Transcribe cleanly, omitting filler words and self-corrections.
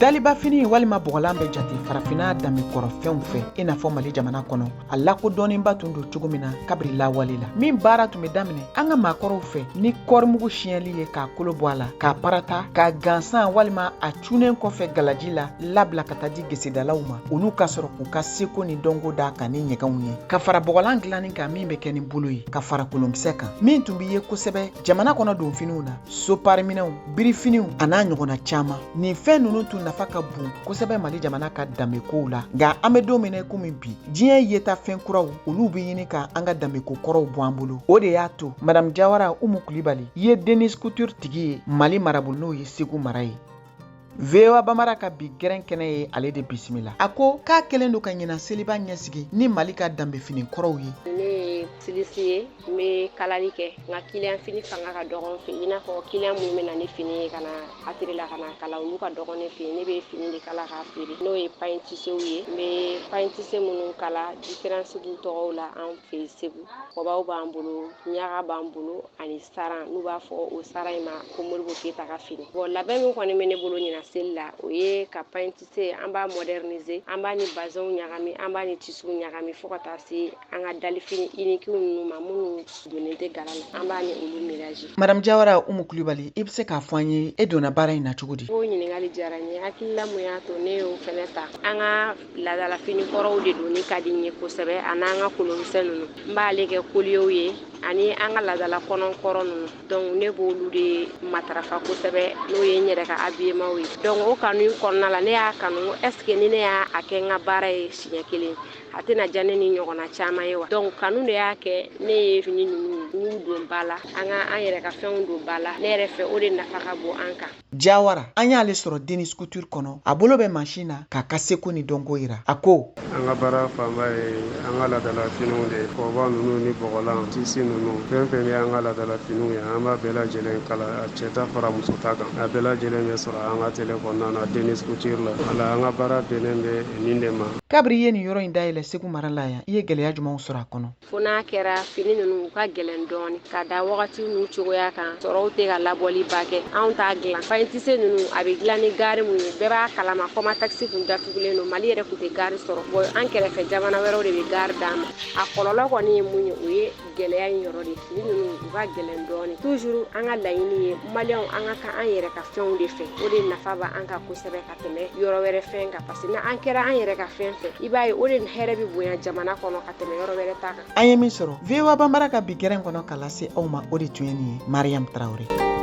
daliba fini walima bɔgɔlan bɛ jate farafina danbe kɔrɔ fɛnw fɛ i n'a fɔ Mali jamana kɔnɔ a lakodɔnnenba tun don cogo min na kabiri lawale la min baara tun bɛ daminɛ an ka maakɔrɔw fɛ ni kɔrimugu siyɛnli ye k'a kolo bɔ a la k'a parata k'a gansan walima a cunen kɔfɛ galaji la labila ka taa di gesedalaw ma olu ka sɔrɔ k'u ka seko ni dɔnko da kan ni ɲɛgɛnw ye ka fara bɔgɔlan dilanni kan min bɛ kɛ ni bolo ye ka fara kolonkisɛ kan min tun bɛ ye kosɛbɛ jamana kɔnɔ donfiniw na sopariminɛw birifiniw a n'a ɲɔgɔnna caman nin fɛn ninnu tun nafa ka bon kosɛbɛ Mali jamana ka danbekow la nka an bɛ don min na komi bi diɲɛ yeta fɛn kuraw olu bɛ ɲini ka an ka danbeko kɔrɔw bɔ an bolo o de y'a to Madame Jawara Umu Kulibali ye Denis Couture tigi ye Mali marabolo n'o ye Segu mara ye VOA Bambara ka bi gɛrɛn kɛnɛ ye ale de bisimila a ko k'a kɛlen don ka ɲina seliba ɲɛsigi ni Mali ka danbe fini kɔrɔw ye silisi ye n bɛ kalali kɛ nka kiliyan fini fanga ka dɔgɔn fɛ i n'a fɔ kiliyan minnu bɛ na ni fini ye ka na atelier la ka na kala olu ka dɔgɔn ne fɛ yen ne bɛ fini de kala k'a feere n'o ye pain tissew ye n bɛ pain tisse minnu kala différence tɔgɔw la an fɛ yen Segu kɔbaw b'an bolo ɲaga b'an bolo ani saran n'u b'a fɔ o saran in ma ko Moribo Keyita ka fini bon labɛn min kɔni bɛ ne bolo ɲina seli la o ye ka pain tisse an b'a moderniser an b'a ni bazɛnw ɲagami an b'a ni tissues ɲagami fo ka taa se an ka dalifini unique ninnu ma minnu donnen tɛ gala la an b'a ni olu mélange. Madame Jawara Umu Kulibali i bɛ se k'a fɔ an ye e donna baara in na cogo di? O ɲininkali diyara n ye hakilila mun y'a to ne y'o fɛnɛ ta an ka laadala fini kɔrɔw de donni ka di n ye kosɛbɛ a n'an ka kolonkisɛ ninnu n b'ale kɛ colliers ye ani an ka laadala kɔnɔ kɔrɔ ninnu donc ne b'olu de matarafa kosɛbɛ n'o ye n yɛrɛ ka habillement ye donc o kanu in kɔnɔna la ne y'a kanu est ce que ni ne y'a kɛ n ka baara ye siɲɛ kelen a tɛna diya ne ni ɲɔgɔnna caman ye wa donc kanu de y'a kɛ ne ye fini ninnu don ba la an yɛrɛ ka fɛnw don ba la ne yɛrɛ fɛ o de nafa ka bon an kan. Jawara an y'ale sɔrɔ Denis Couture kɔnɔ a bolo bɛ machine na k'a ka seko ni dɔnko yira a ko an ka baara fanba ye an ka laadala finiw de kɔba ninnu ni bɔgɔlan tisi ninnu fɛn fɛn bɛ an ka laadala finiw ye an b'a bɛɛ lajɛlen kala a cɛ ta fara muso ta kan a bɛɛ lajɛlen bɛ sɔrɔ an ka télé kɔnɔna na Denis Couture la wala an ka baara bɛnnen bɛ nin de ma. kabiri i ye nin yɔrɔ in dayɛlɛ Segu mara la yan i ye gɛlɛya jumɛnw sɔrɔ a kɔnɔ? fo n'a kɛra fini ninnu u ka gɛlɛn dɔɔni ka da wagati n'u cogoya kan sɔrɔw tɛ ka labɔli ba kɛ anw t'a dilan pain tisse ninnu a bɛ dilan ni gari mun ye bɛɛ b'a kalama kɔma taxi kun datugulen don Mali yɛrɛ kun tɛ gari sɔrɔ bon an kɛrɛfɛ jamana wɛrɛw de bɛ gari d'an ma a kɔlɔlɔ kɔni ye mun ye o ye gɛlɛya in yɔrɔ de fini ninnu u ka gɛlɛn dɔɔni toujours an ka laɲini ye maliyɛnw an ka kan an yɛrɛ ka fɛnw de fɛ o de nafa b'a an kan kosɛbɛ ka tɛmɛ yɔrɔ wɛrɛ fɛn kan parce que n'an kɛra an yɛrɛ ka fɛn fɛ i b'a ye o de hɛrɛ bɛ bonya jamana kɔnɔ ka tɛmɛ yɔrɔ wɛrɛ ta kan. An ye min sɔrɔ VOA Bambara ka bi gɛrɛn kɔnɔ ka lase aw ma o de tun ye nin ye Mariam Traoré.